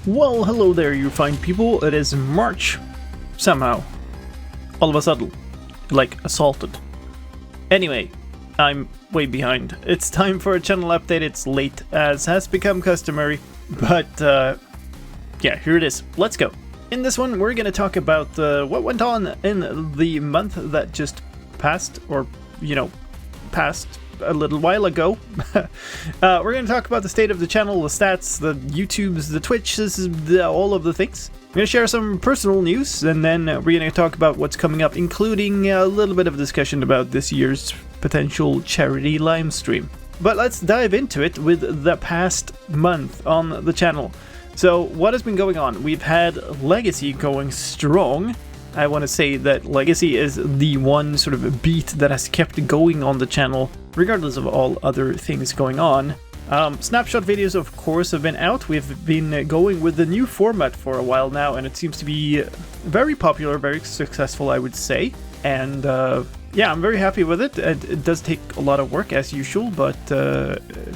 Well, hello there, you fine people. It is March. Somehow. All of a sudden. Like, assaulted. Anyway, I'm way behind. It's time for a channel update. It's late, as has become customary. But, yeah, here it is. Let's go. In this one, we're gonna talk about what went on in the month that just passed, or, passed a little while ago. We're going to talk about the state of the channel, the stats, the YouTubes, the Twitches, all of the things. I'm going to share some personal news, and then we're going to talk about what's coming up, including a little bit of discussion about this year's potential charity live stream. But let's dive into it with the past month on the channel. So what has been going on? We've had Legacy going strong. I want to say that Legacy is the one sort of beat that has kept going on the channel, regardless of all other things going on. Snapshot videos, of course, have been out. We've been going with the new format for a while now, and it seems to be very popular, very successful, I would say. And yeah, I'm very happy with it. It does take a lot of work, as usual, but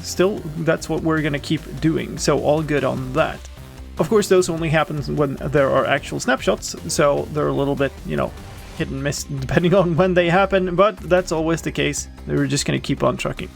still, that's what we're going to keep doing. So all good on that. Of course, those only happen when there are actual snapshots, so they're a little bit, hit and miss depending on when they happen, but that's always the case. We're just going to keep on trucking.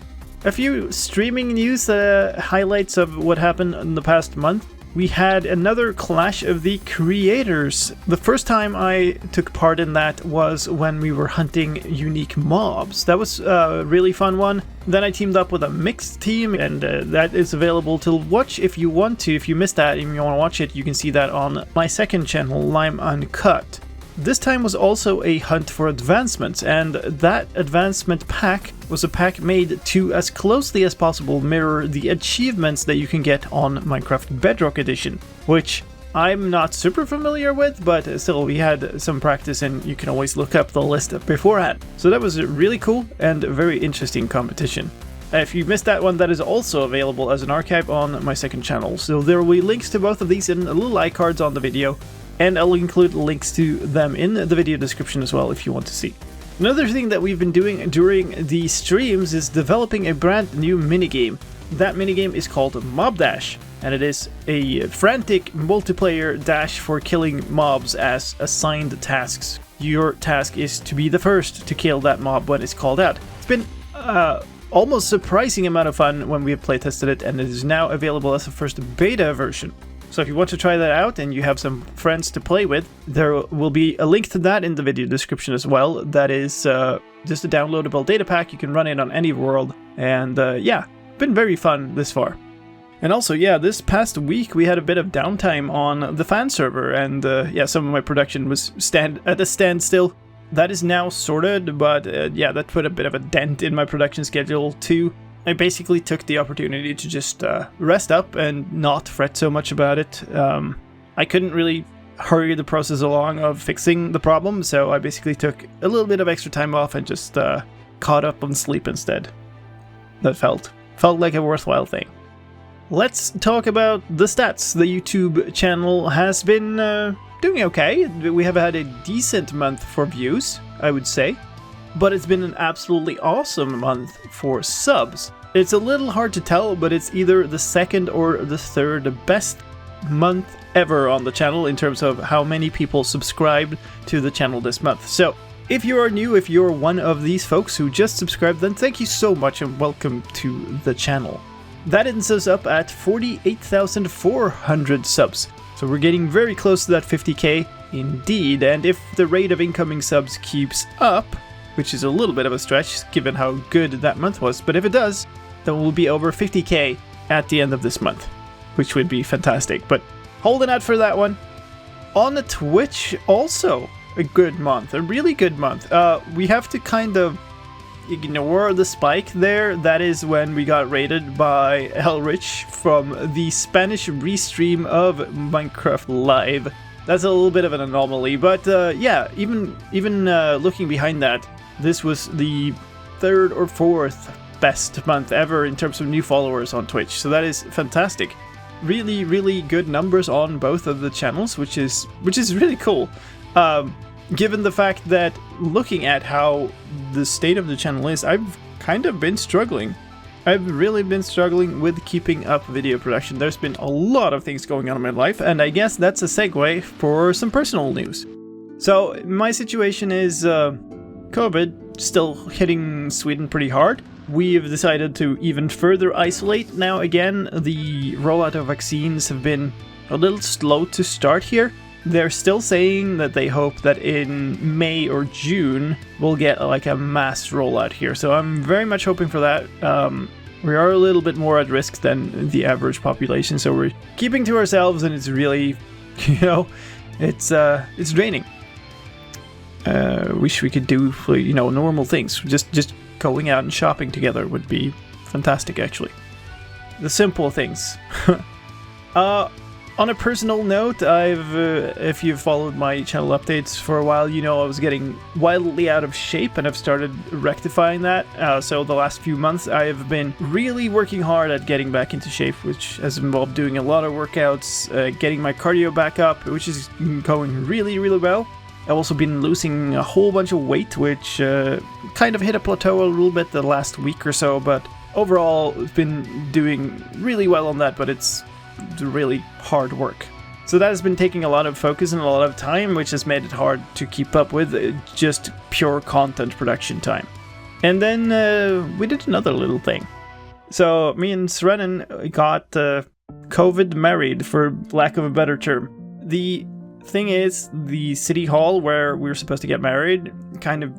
A few streaming news highlights of what happened in the past month. We had another Clash of the Creators. The first time I took part in that was when we were hunting unique mobs. That was a really fun one. Then I teamed up with a mixed team, and that is available to watch if you want to. If you missed that and you want to watch it, you can see that on my second channel, Lime Uncut. This time was also a hunt for advancements, and that advancement pack was a pack made to, as closely as possible, mirror the achievements that you can get on Minecraft Bedrock Edition, which I'm not super familiar with, but still, we had some practice, and you can always look up the list beforehand. So that was really cool and a very interesting competition. If you missed that one, that is also available as an archive on my second channel, so there will be links to both of these in little iCards on the video. And I'll include links to them in the video description as well if you want to see. Another thing that we've been doing during the streams is developing a brand new minigame. That minigame is called Mob Dash, and it is a frantic multiplayer dash for killing mobs as assigned tasks. Your task is to be the first to kill that mob when it's called out. It's been almost surprising amount of fun when we have playtested it, and it is now available as a first beta version. So if you want to try that out and you have some friends to play with, there will be a link to that in the video description as well. That is just a downloadable data pack. You can run it on any world. And yeah, been very fun this far. And also, yeah, this past week we had a bit of downtime on the fan server. And yeah, some of my production was at a standstill. That is now sorted, but yeah, that put a bit of a dent in my production schedule too. I basically took the opportunity to just rest up and not fret so much about it. I couldn't really hurry the process along of fixing the problem, so I basically took a little bit of extra time off and just caught up on sleep instead. That felt like a worthwhile thing. Let's talk about the stats. The YouTube channel has been doing okay. We have had a decent month for views, I would say. But it's been an absolutely awesome month for subs. It's a little hard to tell, but it's either the second or the third best month ever on the channel in terms of how many people subscribed to the channel this month. So if you are new, if you're one of these folks who just subscribed, then thank you so much and welcome to the channel. That ends us up at 48,400 subs. So we're getting very close to that 50k indeed, and if the rate of incoming subs keeps up, which is a little bit of a stretch given how good that month was, but if it does, then we'll be over 50k at the end of this month, which would be fantastic, but holding out for that one. On the Twitch, also a good month, a really good month. We have to kind of ignore the spike there. That is when we got raided by Elrich from the Spanish restream of Minecraft Live. That's a little bit of an anomaly, but yeah, even looking behind that, this was the third or fourth best month ever in terms of new followers on Twitch, so that is fantastic. Really, really good numbers on both of the channels, which is really cool. Given the fact that looking at how the state of the channel is, I've kind of been struggling. I've really been struggling with keeping up video production. There's been a lot of things going on in my life, and I guess that's a segue for some personal news. So, my situation is COVID still hitting Sweden pretty hard. We've decided to even further isolate now again. The rollout of vaccines have been a little slow to start here. They're still saying that they hope that in May or June we'll get like a mass rollout here. So I'm very much hoping for that. We are a little bit more at risk than the average population, so we're keeping to ourselves, and it's really, it's draining. Wish we could do, normal things. Just going out and shopping together would be fantastic, actually. The simple things. On a personal note, if you've followed my channel updates for a while, you know I was getting wildly out of shape, and I've started rectifying that. So the last few months I have been really working hard at getting back into shape, which has involved doing a lot of workouts, getting my cardio back up, which is going really, really well. I've also been losing a whole bunch of weight, which kind of hit a plateau a little bit the last week or so, but overall I've been doing really well on that, but it's really hard work. So that has been taking a lot of focus and a lot of time, which has made it hard to keep up with just pure content production time. And then we did another little thing. So me and Srennen got COVID married, for lack of a better term. The thing is, the city hall where we were supposed to get married kind of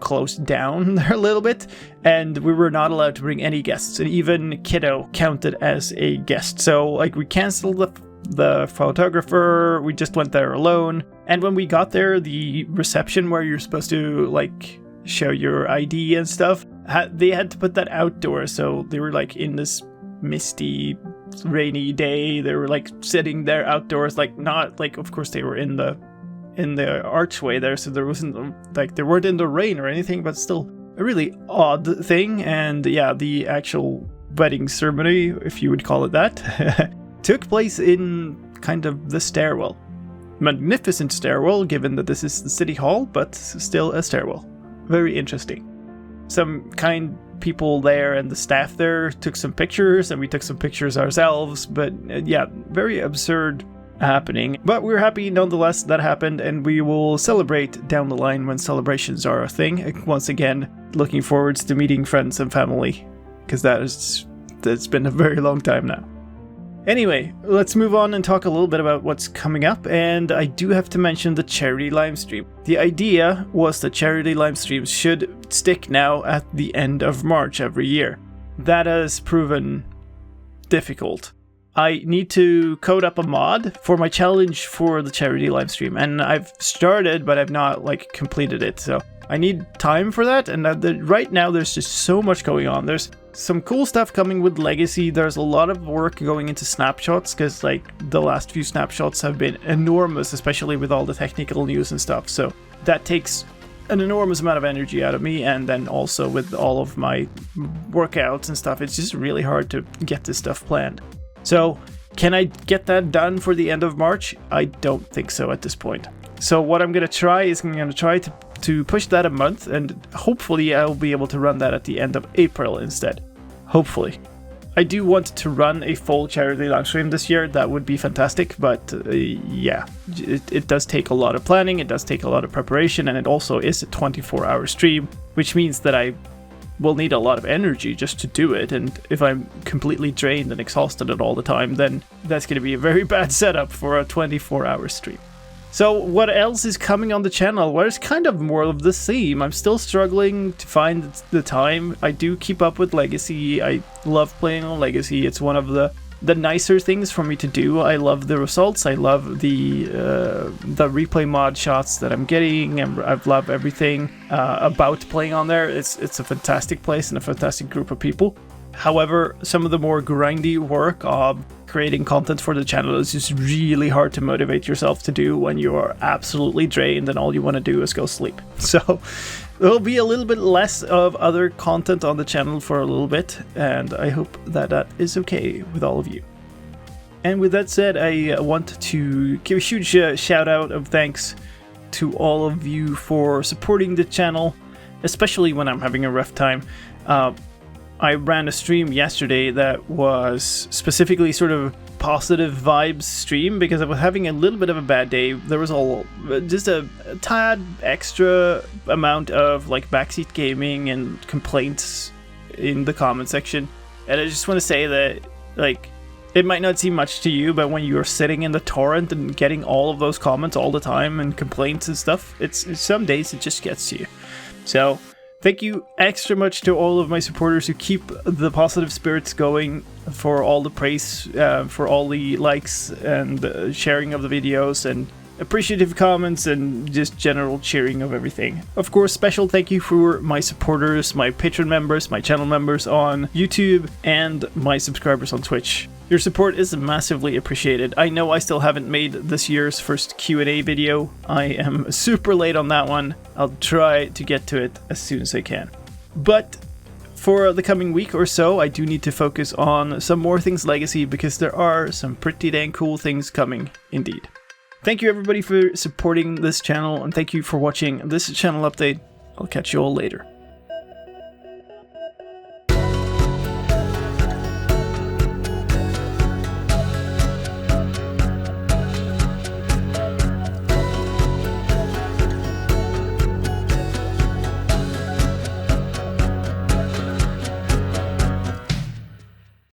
closed down there a little bit, and we were not allowed to bring any guests, and even Kiddo counted as a guest. So like we canceled the photographer, we just went there alone. And when we got there, the reception where you're supposed to like show your ID and stuff, they had to put that outdoors. So they were like in this misty, rainy day, they were like sitting there outdoors, like not like, of course they were in the archway there, so there wasn't like, they weren't in the rain or anything, but still a really odd thing. And yeah, the actual wedding ceremony, if you would call it that, took place in kind of the stairwell. Magnificent stairwell, given that this is the city hall, but still a stairwell. Very interesting. Some kind people there and the staff there took some pictures, and we took some pictures ourselves, but yeah, very absurd happening. But we're happy nonetheless that happened, and we will celebrate down the line when celebrations are a thing. Once again, looking forward to meeting friends and family, because that's been a very long time now. Anyway, let's move on and talk a little bit about what's coming up, and I do have to mention the charity live stream. The idea was that charity live streams should stick now at the end of March every year. That has proven difficult. I need to code up a mod for my challenge for the charity live stream, and I've started, but I've not completed it. So I need time for that, and right now there's just so much going on. There's some cool stuff coming with Legacy. There's a lot of work going into snapshots, because the last few snapshots have been enormous, especially with all the technical news and stuff. So that takes an enormous amount of energy out of me, and then also with all of my workouts and stuff, it's just really hard to get this stuff planned. So, can I get that done for the end of March? I don't think so at this point. So what I'm going to try is to push that a month, and hopefully I'll be able to run that at the end of April instead. Hopefully. I do want to run a full charity live stream this year. That would be fantastic, but yeah, it does take a lot of planning, it does take a lot of preparation, and it also is a 24-hour stream, which means that I will need a lot of energy just to do it, and if I'm completely drained and exhausted at all the time, then that's going to be a very bad setup for a 24-hour stream. So what else is coming on the channel? Well, it's kind of more of the same. I'm still struggling to find the time. I do keep up with Legacy. I love playing on Legacy. It's one of the nicer things for me to do. I love the results. I love the replay mod shots that I'm getting, and I love everything about playing on there. It's a fantastic place and a fantastic group of people. However, some of the more grindy work of creating content for the channel is just really hard to motivate yourself to do when you are absolutely drained and all you want to do is go sleep. So there'll be a little bit less of other content on the channel for a little bit, and I hope that is okay with all of you. And with that said, I want to give a huge shout out of thanks to all of you for supporting the channel, especially when I'm having a rough time. I ran a stream yesterday that was specifically sort of positive vibes stream because I was having a little bit of a bad day. There was just a tad extra amount of like backseat gaming and complaints in the comment section. And I just want to say that, like, it might not seem much to you, but when you're sitting in the torrent and getting all of those comments all the time and complaints and stuff, it's some days it just gets to you. So thank you extra much to all of my supporters who keep the positive spirits going, for all the praise, for all the likes and sharing of the videos and appreciative comments and just general cheering of everything. Of course, special thank you for my supporters, my Patreon members, my channel members on YouTube, and my subscribers on Twitch. Your support is massively appreciated. I know I still haven't made this year's first Q&A video. I am super late on that one. I'll try to get to it as soon as I can. But for the coming week or so, I do need to focus on some more things Legacy because there are some pretty dang cool things coming indeed. Thank you everybody for supporting this channel, and thank you for watching this channel update. I'll catch you all later.